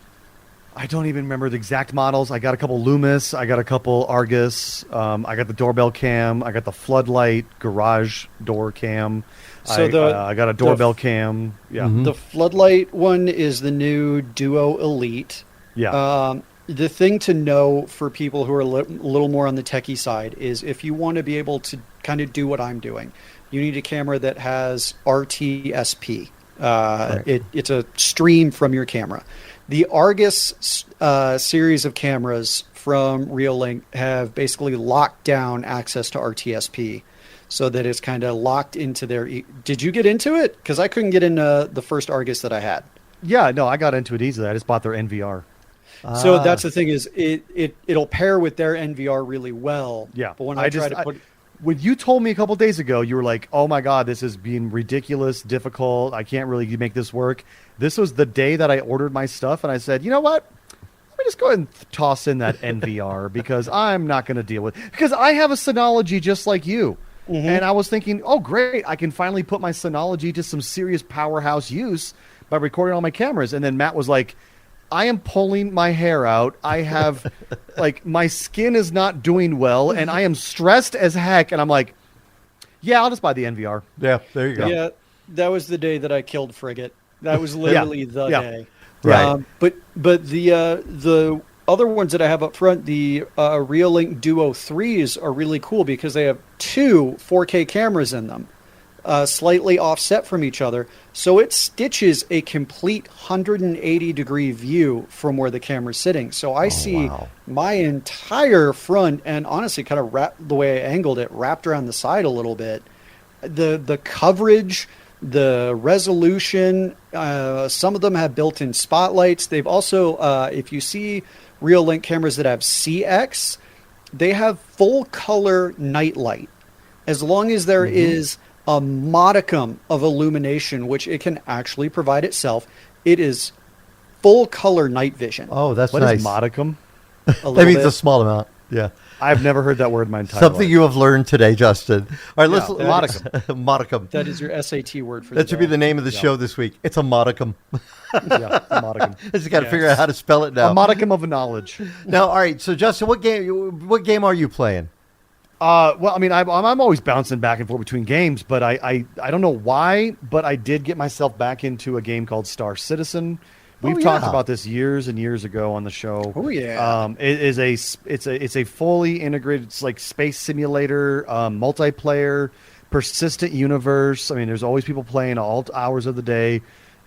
I don't even remember the exact models. I got a couple Loomis. I got a couple Argus. I got the doorbell cam. I got the floodlight garage door cam. So I got a doorbell cam. Yeah. Mm-hmm. The floodlight one is the new Duo Elite. Yeah. The thing to know for people who are a little more on the techie side is if you want to be able to kind of do what I'm doing, you need a camera that has RTSP. Right. It's a stream from your camera. The Argus series of cameras from Reolink have basically locked down access to RTSP so that it's kind of locked into their... Did you get into it? Because I couldn't get into the first Argus that I had. Yeah, no, I got into it easily. I just bought their NVR. So that's the thing is it'll pair with their NVR really well. Yeah. But when when you told me a couple days ago, you were like, oh my God, this is being ridiculous, difficult. I can't really make this work. This was the day that I ordered my stuff. And I said, you know what? Let me just go ahead and toss in that NVR because I'm not going to deal with it. Because I have a Synology just like you. Mm-hmm. And I was thinking, oh, great. I can finally put my Synology to some serious powerhouse use by recording all my cameras. And then Matt was like, I am pulling my hair out. I have, like, my skin is not doing well, and I am stressed as heck. And I'm like, yeah, I'll just buy the NVR. Yeah, there you go. Yeah, that was the day that I killed Frigate. That was literally the day. Right. But the other ones that I have up front, the Reolink Duo 3s are really cool because they have two 4K cameras in them, slightly offset from each other. So it stitches a complete 180-degree view from where the camera's sitting. So I see my entire front, and honestly kind of the way I angled it, wrapped around the side a little bit. The coverage, the resolution, some of them have built-in spotlights. They've also, if you see Reolink cameras that have CX, they have full color night light. As long as there is a modicum of illumination, which it can actually provide itself, it is full color night vision. Oh, that's What nice. is modicum? That means a small amount. Yeah. I've never heard that word in my entire Something life. you have learned today, Justin. All right, let's modicum. modicum. That is your SAT word for That should be the name of the show this week. It's a modicum. Yeah, a modicum. Just got to figure out how to spell it now. A modicum of knowledge. Now, all right. So, Justin, what game are you playing? Well, I mean, I'm always bouncing back and forth between games, but I don't know why, but I did get myself back into a game called Star Citizen. We've talked about this years and years ago on the show. Oh yeah. It's a fully integrated, it's like space simulator, multiplayer, persistent universe. I mean, there's always people playing all hours of the day.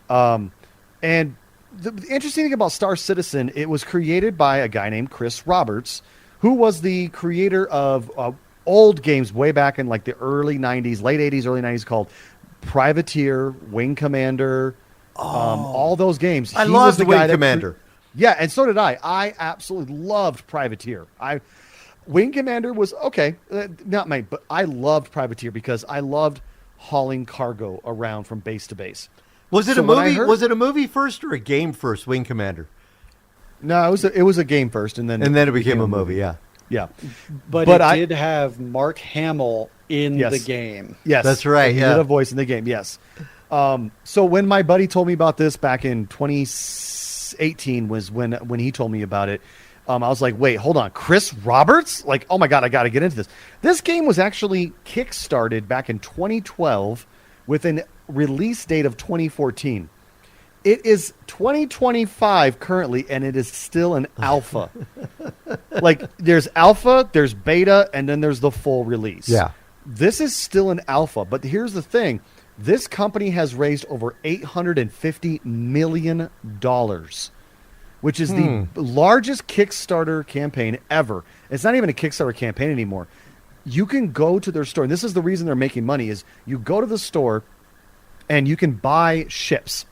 And the interesting thing about Star Citizen, it was created by a guy named Chris Roberts, who was the creator of old games way back in like the early 90s, late 80s, early 90s called Privateer, Wing Commander, all those games. I loved the Wing Commander. Yeah, and so did I. I absolutely loved Privateer. Wing Commander was okay, not mine, but I loved Privateer because I loved hauling cargo around from base to base. Was it a movie? Was it a movie first or a game first? Wing Commander. No, it was a game first, and then it became a movie. Yeah, yeah. But it did have Mark Hamill in the game. Yes, that's right. He did a voice in the game. Yes. So when my buddy told me about this back in 2018 was when he told me about it, I was like, wait, hold on. Chris Roberts? Like, oh my God, I got to get into this. This game was actually kickstarted back in 2012 with a release date of 2014. It is 2025 currently, and it is still an alpha. Like, there's alpha, there's beta, and then there's the full release. Yeah. This is still an alpha, but here's the thing. This company has raised over $850 million, which is the largest Kickstarter campaign ever. It's not even a Kickstarter campaign anymore. You can go to their store, and this is the reason they're making money, is you go to the store and you can buy ships.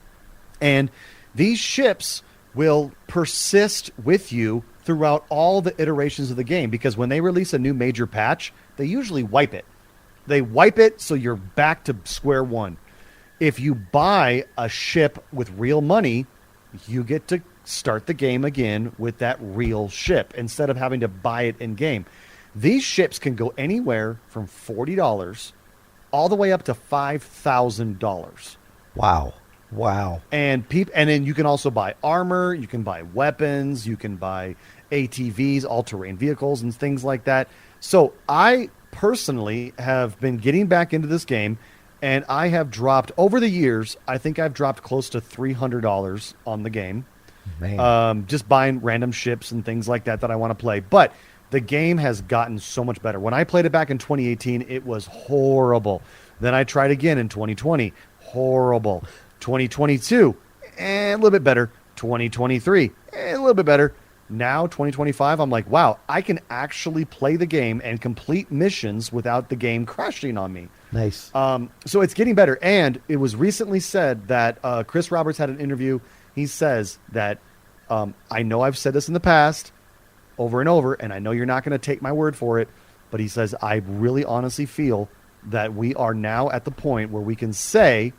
And these ships will persist with you throughout all the iterations of the game, because when they release a new major patch, they usually wipe it. They wipe it so you're back to square one. If you buy a ship with real money, you get to start the game again with that real ship instead of having to buy it in game. These ships can go anywhere from $40 all the way up to $5,000. Wow. And then you can also buy armor, you can buy weapons, you can buy ATVs, all-terrain vehicles, and things like that. So I personally have been getting back into this game, and I have dropped, over the years, I think I've dropped close to $300 on the game. Man. Just buying random ships and things like that I want to play. But the game has gotten so much better. When I played it back in 2018, it was horrible. Then I tried again in 2020. Horrible. 2022, a little bit better. 2023, a little bit better. Now, 2025, I'm like, wow, I can actually play the game and complete missions without the game crashing on me. Nice. So it's getting better. And it was recently said that Chris Roberts had an interview. He says that, I know I've said this in the past over and over, and I know you're not going to take my word for it, but he says, I really honestly feel that we are now at the point where we can say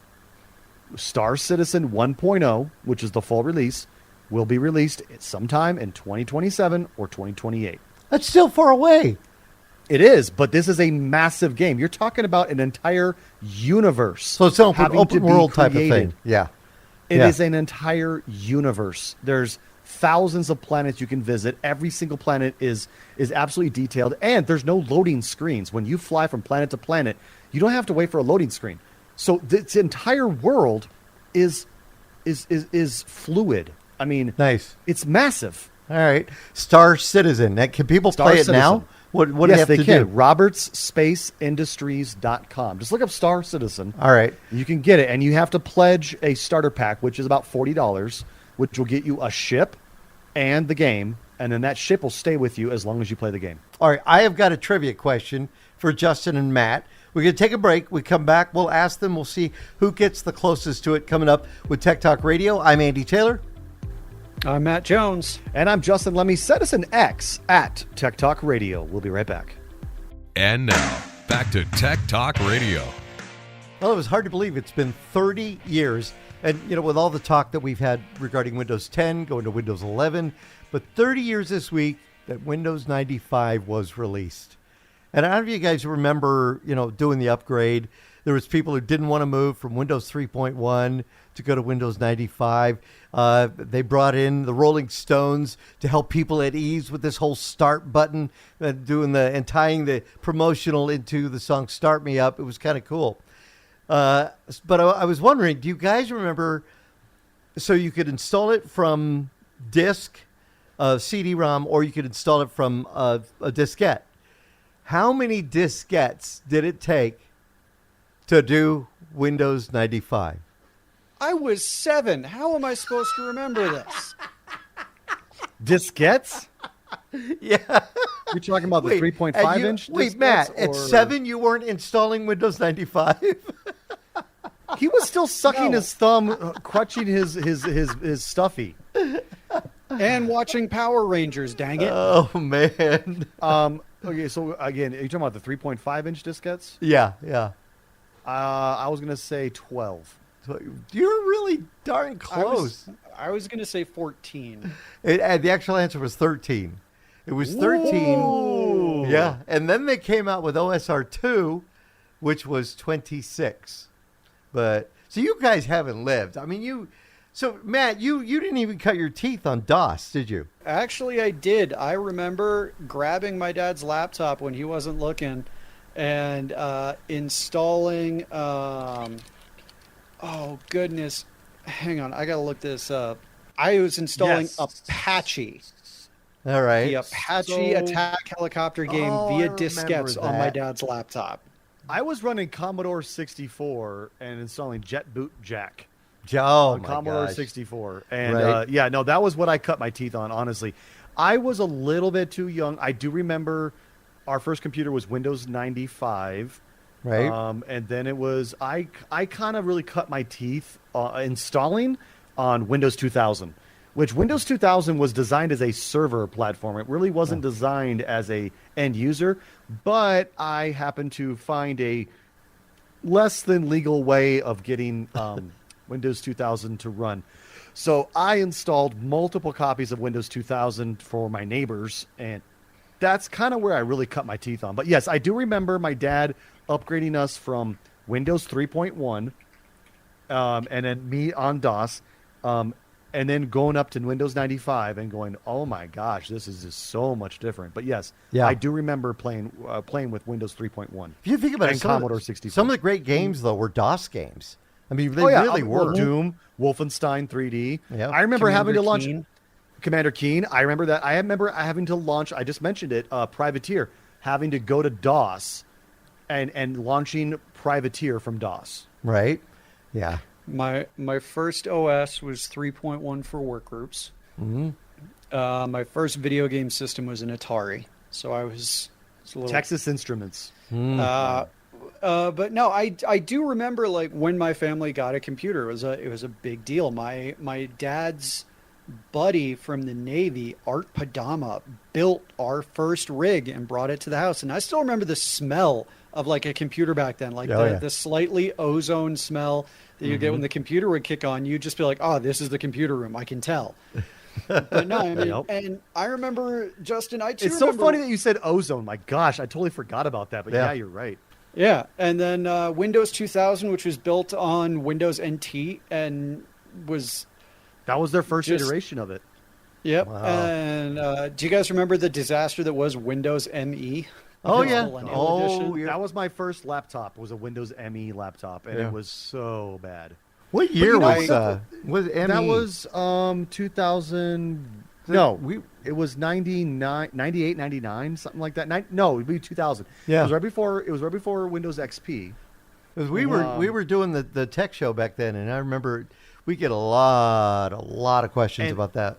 Star Citizen 1.0, which is the full release, will be released sometime in 2027 or 2028. That's still far away. It is, but this is a massive game. You're talking about an entire universe. So it's an open world type of thing. Yeah. It is an entire universe. There's thousands of planets you can visit. Every single planet is absolutely detailed, and there's no loading screens. When you fly from planet to planet, you don't have to wait for a loading screen. So this entire world is is fluid. I mean, nice. It's massive. All right. Star Citizen. Can people play it now? What do yes, they have they to can. do? RobertsSpaceIndustries.com. Just look up Star Citizen. All right. You can get it, and you have to pledge a starter pack, which is about $40, which will get you a ship and the game, and then that ship will stay with you as long as you play the game. All right. I have got a trivia question for Justin and Matt. We're going to take a break. We come back. We'll ask them. We'll see who gets the closest to it coming up with Tech Talk Radio. I'm Andy Taylor. I'm Matt Jones. And I'm Justin Lemme. Send us an X at Tech Talk Radio. We'll be right back. And now, back to Tech Talk Radio. Well, it was hard to believe it's been 30 years. And, with all the talk that we've had regarding Windows 10, going to Windows 11, but 30 years this week that Windows 95 was released. And I don't know if you guys remember, doing the upgrade. There was people who didn't want to move from Windows 3.1 to go to Windows 95. They brought in the Rolling Stones to help people at ease with this whole start button, and tying the promotional into the song "Start Me Up." It was kind of cool. But I was wondering, do you guys remember? So you could install it from disk, CD-ROM, or you could install it from a diskette. How many diskettes did it take to do Windows 95? I was 7. How am I supposed to remember this? Diskettes? Yeah. You're talking about the 3.5-inch diskettes? Wait, Matt, at 7 you weren't installing Windows 95? He was still sucking his thumb, crutching his stuffy. And watching Power Rangers, dang it. Oh, man. Okay, so again, are you talking about the 3.5-inch diskettes? Yeah. I was going to say 12. So you're really darn close. I was going to say 14. The actual answer was 13. It was 13. Ooh. Yeah. And then they came out with OSR2, which was 26. But so you guys haven't lived. I mean, so Matt, you didn't even cut your teeth on DOS, did you? Actually, I did. I remember grabbing my dad's laptop when he wasn't looking and installing, oh goodness, hang on, I got to look this up. I was installing Apache. All right. The Apache attack helicopter game via diskettes on my dad's laptop. I was running Commodore 64 and installing Jet Boot Jack. Oh, my Commodore gosh. 64. And Right. that was what I cut my teeth on, honestly. I was a little bit too young. I do remember our first computer was Windows 95. Right. And then it was, I kind of really cut my teeth installing on Windows 2000, which Windows 2000 was designed as a server platform. It really wasn't designed as a end user, but I happened to find a less than legal way of getting Windows 2000 to run. So I installed multiple copies of Windows 2000 for my neighbors, and that's kind of where I really cut my teeth on. But yes, I do remember my dad upgrading us from Windows 3.1 and then me on DOS, and then going up to Windows 95 and going, oh my gosh, this is just so much different. But yes, I do remember playing with Windows 3.1. If you think about and it, Commodore 64. Some of the great games, though, were DOS games. I mean, they really were. Doom, Wolfenstein 3D. Yeah. I remember having to launch Keen. Commander Keen. I remember that. I remember having to launch, I just mentioned it, Privateer, having to go to DOS and launching Privateer from DOS. Right. Yeah. My first OS was 3.1 for workgroups. Mm-hmm. My first video game system was an Atari, so I was a little Texas Instruments. But no, I do remember like when my family got a computer. It was a big deal. My dad's buddy from the Navy, Art Padama, built our first rig and brought it to the house, and I still remember the smell of like a computer back then, like the slightly ozone smell that you get when the computer would kick on. You'd just be like, oh, this is the computer room. I can tell. But no, I mean, and I remember, Justin, It's so funny that you said ozone. My gosh, I totally forgot about that. But yeah you're right. Yeah, and then Windows 2000, which was built on Windows NT and that was their first iteration of it. Yep. Wow. And do you guys remember the disaster that was Windows ME? Oh, yeah. Edition? Yeah. That was my first laptop. Was a Windows ME laptop, and it was so bad. What year was ME? That was 2000. No, it was 99, 98, 99, something like that. No, it would be 2000. Yeah. It was right before Windows XP. Because we were doing the tech show back then, and I remember we get a lot of questions about that.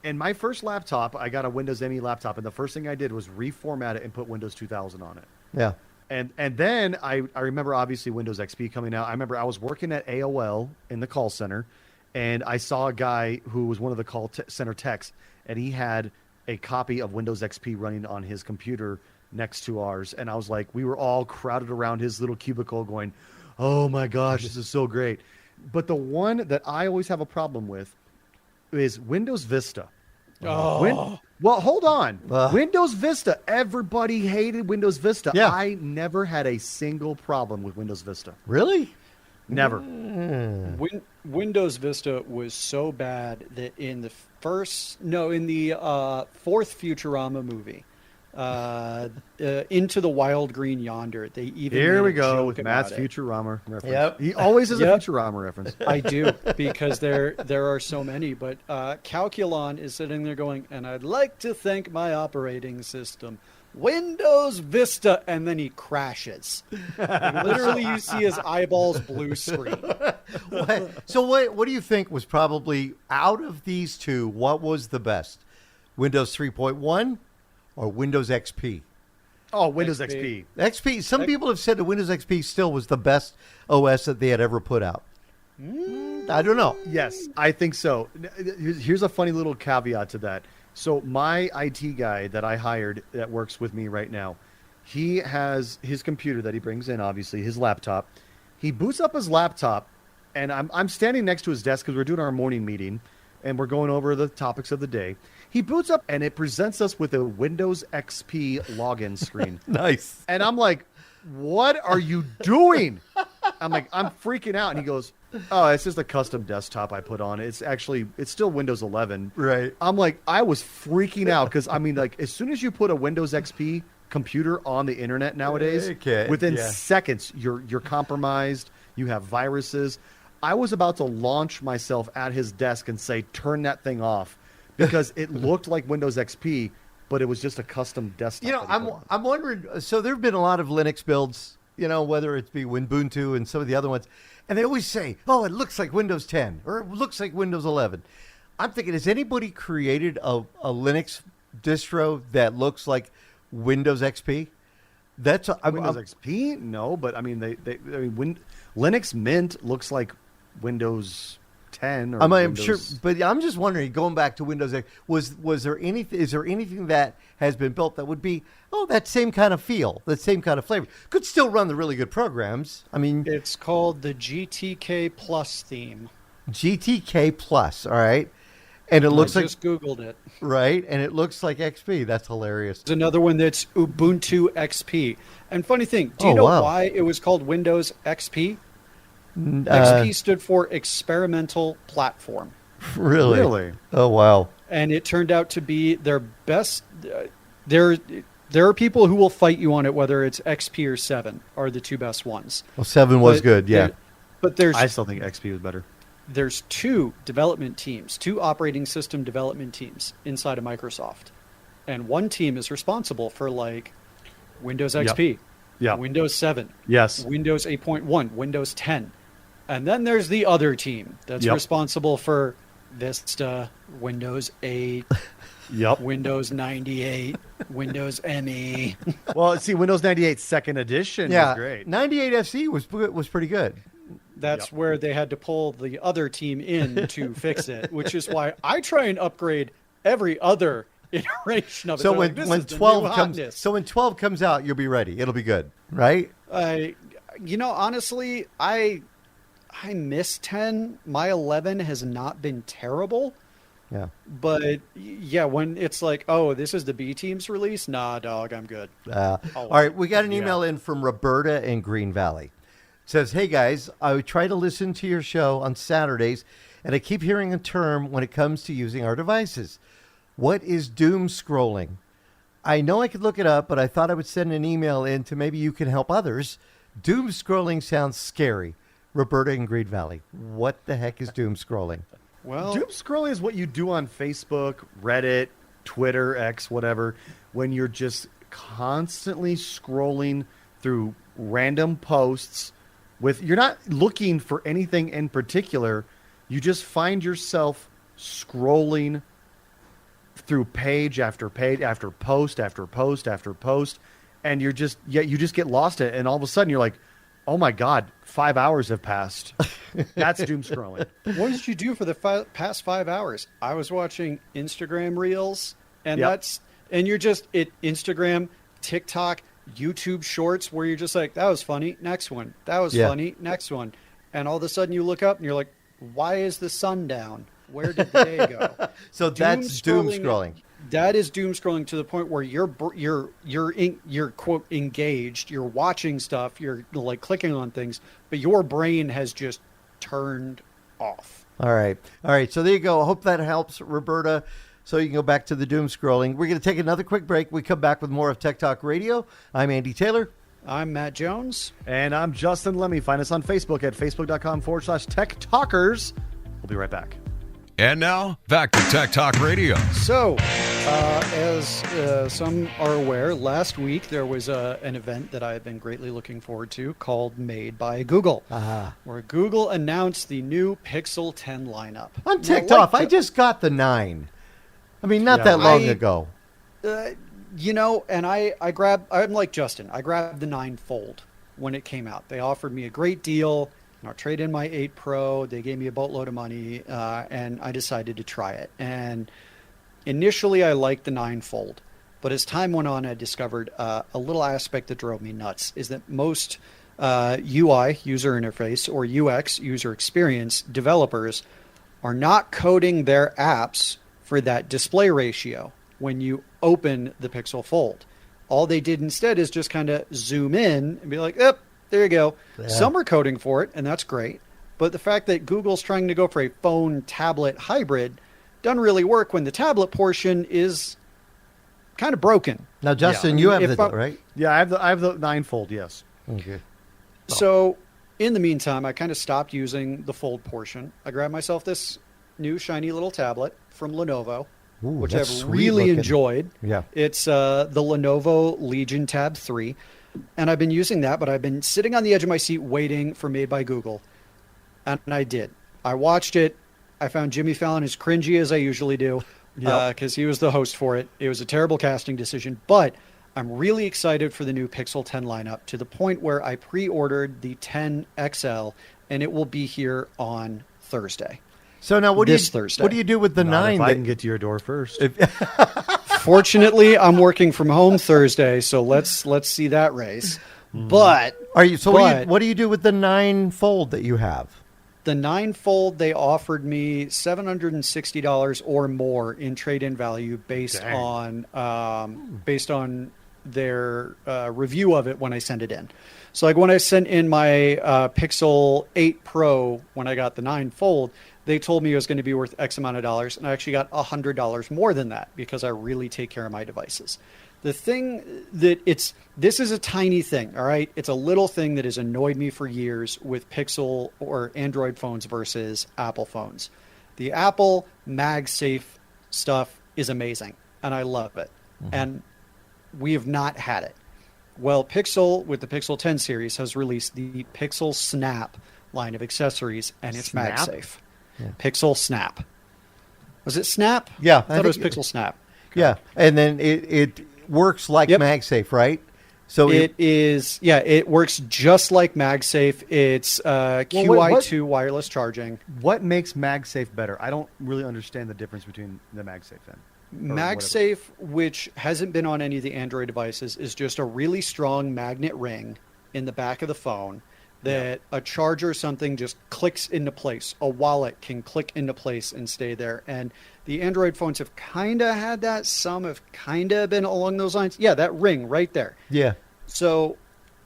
And my first laptop, I got a Windows ME laptop, and the first thing I did was reformat it and put Windows 2000 on it. Yeah. And then I remember obviously Windows XP coming out. I remember I was working at AOL in the call center, and I saw a guy who was one of the call center techs, and he had a copy of Windows XP running on his computer next to ours. And I was like, we were all crowded around his little cubicle going, oh my gosh, this is so great. But the one that I always have a problem with is Windows Vista. Oh. Well, hold on. Windows Vista. Everybody hated Windows Vista. Yeah. I never had a single problem with Windows Vista. Really? Never. Windows Vista was so bad that in the fourth Futurama movie, Into the Wild Green Yonder, they even Here made we a go joke with about Matt's it. Futurama reference. Yep. He always has a Yep. Futurama reference. I do, because there are so many. But Calculon is sitting there going, and I'd like to thank my operating system, Windows Vista, and then he crashes. And literally, you see his eyeballs blue screen. What do you think was probably, out of these two, what was the best? Windows 3.1 or Windows XP? Oh, Windows XP. XP. Some people have said that Windows XP still was the best OS that they had ever put out. I don't know. Yes, I think so. Here's a funny little caveat to that. So my IT guy that I hired that works with me right now, he has his computer that he brings in, obviously, his laptop. He boots up his laptop, and I'm standing next to his desk because we're doing our morning meeting, and we're going over the topics of the day. He boots up, and it presents us with a Windows XP login screen. Nice. And I'm like, what are you doing? I'm like, I'm freaking out. And he goes, oh, it's just a custom desktop I put on. It's still Windows 11. Right. I'm like, I was freaking out because, I mean, like, as soon as you put a Windows XP computer on the internet nowadays, within seconds, you're compromised. You have viruses. I was about to launch myself at his desk and say, turn that thing off, because it looked like Windows XP, but it was just a custom desktop. You know, I'm wondering, so there have been a lot of Linux builds, you know, whether it be Ubuntu and some of the other ones, and they always say, oh, it looks like Windows 10 or it looks like Windows 11. I'm thinking, has anybody created a Linux distro that looks like Windows XP? That's Windows XP? No, but I mean, Linux Mint looks like Windows 10 or I'm Windows... sure, but I'm just wondering, going back to Windows X, was there anything? Is there anything that has been built that would be that same kind of feel, that same kind of flavor? Could still run the really good programs. I mean, It's called the GTK Plus theme. GTK Plus, all right, and it looks I like just Googled it. right, and it looks like XP. That's hilarious. There's another one that's Ubuntu XP. And funny thing, do you know why it was called Windows XP? XP stood for Experimental Platform. Really? Oh, wow. And it turned out to be their best. There are people who will fight you on it, whether it's XP or 7 are the two best ones. Well, 7 was good, yeah. But I still think XP was better. There's two operating system development teams inside of Microsoft. And one team is responsible for like Windows XP, Windows 7, Windows 8.1, Windows 10. And then there's the other team that's responsible for Vista, Windows 8, Windows 98, Windows ME. Well, see, Windows 98 Second Edition was great. 98 FC was pretty good. That's where they had to pull the other team in to fix it, which is why I try and upgrade every other iteration of it. So when 12 comes out, you'll be ready. It'll be good, right? Honestly, I miss 10. My 11 has not been terrible. Yeah. But when it's like, oh, this is the B team's release, nah, dog, I'm good. All right, we got an email in from Roberta in Green Valley. It says, hey guys, I try to listen to your show on Saturdays, and I keep hearing a term when it comes to using our devices. What is doom scrolling? I know I could look it up, but I thought I would send an email in to maybe you can help others. Doom scrolling sounds scary. Roberta in Greed Valley, what the heck is doom scrolling? Well, Doom scrolling is what you do on Facebook, Reddit, Twitter, X, whatever, when you're just constantly scrolling through random posts you're not looking for anything in particular. You just find yourself scrolling through page after page after post after post after post, and you just get lost in it, and all of a sudden you're like, oh my God, 5 hours have passed. That's doom scrolling. what did you do for the past 5 hours? I was watching Instagram Reels, and Yep. you're just Instagram, TikTok, YouTube Shorts, where you're just like, that was funny, next one. That was funny, next one. And all of a sudden you look up and you're like, why is the sun down? Where did the day go? So that's doom scrolling. That is doom scrolling to the point where you're quote engaged, you're watching stuff, you're like clicking on things, but your brain has just turned off. All right. So there you go. I hope that helps, Roberta. So you can go back to the doom scrolling. We're going to take another quick break. We come back with more of Tech Talk Radio. I'm Andy Taylor. I'm Matt Jones. And I'm Justin Lemme. Find us on Facebook at facebook.com/Tech Talkers. We'll be right back. And now, back to Tech Talk Radio. So, as some are aware, last week there was an event that I have been greatly looking forward to called Made by Google, where Google announced the new Pixel 10 lineup. I'm ticked off. I just got the 9. I mean, not that long ago. And I'm like Justin. I grabbed the 9 Fold when it came out. They offered me a great deal. I'll trade in my 8 Pro. They gave me a boatload of money, and I decided to try it. And initially, I liked the 9 Fold. But as time went on, I discovered a little aspect that drove me nuts, is that most UI, user interface, or UX, user experience, developers are not coding their apps for that display ratio when you open the Pixel Fold. All they did instead is just kind of zoom in and be like, "Yep, there you go." Yeah. Some are coding for it, and that's great. But the fact that Google's trying to go for a phone-tablet hybrid doesn't really work when the tablet portion is kind of broken. Now, Justin, you have the, right? Yeah, I have the 9 Fold, yes. Okay. So, in the meantime, I kind of stopped using the Fold portion. I grabbed myself this new shiny little tablet from Lenovo, which I've really enjoyed. Yeah. It's the Lenovo Legion Tab 3. And I've been using that, but I've been sitting on the edge of my seat waiting for Made by Google. And I did. I watched it. I found Jimmy Fallon as cringy as I usually do, because he was the host for it. It was a terrible casting decision, but I'm really excited for the new Pixel 10 lineup, to the point where I pre-ordered the 10 XL, and it will be here on Thursday. So now, what Thursday. What do you do with the 9? If I can get to your door first. Fortunately, I'm working from home Thursday, so let's see that race. But what do you do with the 9 Fold that you have? The 9 Fold, they offered me $760 or more in trade-in value based on their review of it when I sent it in. So, like when I sent in my Pixel 8 Pro when I got the 9 Fold, they told me it was going to be worth X amount of dollars, and I actually got $100 more than that because I really take care of my devices. The thing that this is a tiny thing, all right? It's a little thing that has annoyed me for years with Pixel or Android phones versus Apple phones. The Apple MagSafe stuff is amazing, and I love it. Mm-hmm. And we have not had it. Well, Pixel, with the Pixel 10 series, has released the Pixel Snap line of accessories, and it's MagSafe. Yeah. Pixel Snap. Was it Snap? Yeah. I thought it was Pixel Snap. Yeah, and then it works like MagSafe, right? So it works just like MagSafe. It's QI2 wireless charging. What makes MagSafe better? I don't really understand the difference between the MagSafe then. MagSafe, which hasn't been on any of the Android devices, is just a really strong magnet ring in the back of the phone that a charger or something just clicks into place. A wallet can click into place and stay there. And the Android phones have kind of had that. Some have kind of been along those lines. Yeah, that ring right there. Yeah. So,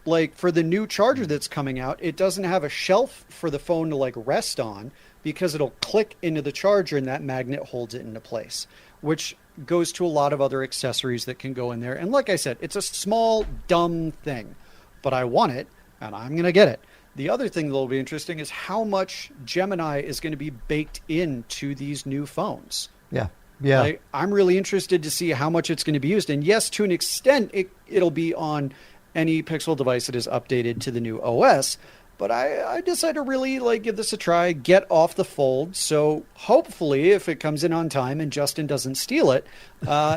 like, for the new charger that's coming out, it doesn't have a shelf for the phone to, like, rest on, because it'll click into the charger and that magnet holds it into place, which goes to a lot of other accessories that can go in there. And like I said, it's a small, dumb thing, but I want it, and I'm going to get it. The other thing that will be interesting is how much Gemini is going to be baked into these new phones. Yeah. Yeah. Like, I'm really interested to see how much it's going to be used. And yes, to an extent, it'll be on any Pixel device that is updated to the new OS. But I decided to really give this a try, get off the fold. So hopefully, if it comes in on time and Justin doesn't steal it,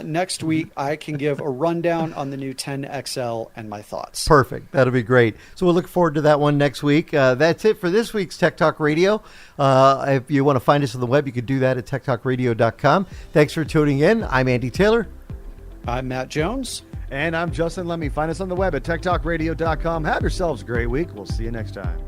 next week I can give a rundown on the new 10 XL and my thoughts. Perfect. That'll be great. So we'll look forward to that one next week. That's it for this week's Tech Talk Radio. If you want to find us on the web, you can do that at techtalkradio.com. Thanks for tuning in. I'm Andy Taylor. I'm Matt Jones. And I'm Justin Lemme. Find us on the web at techtalkradio.com. Have yourselves a great week. We'll see you next time.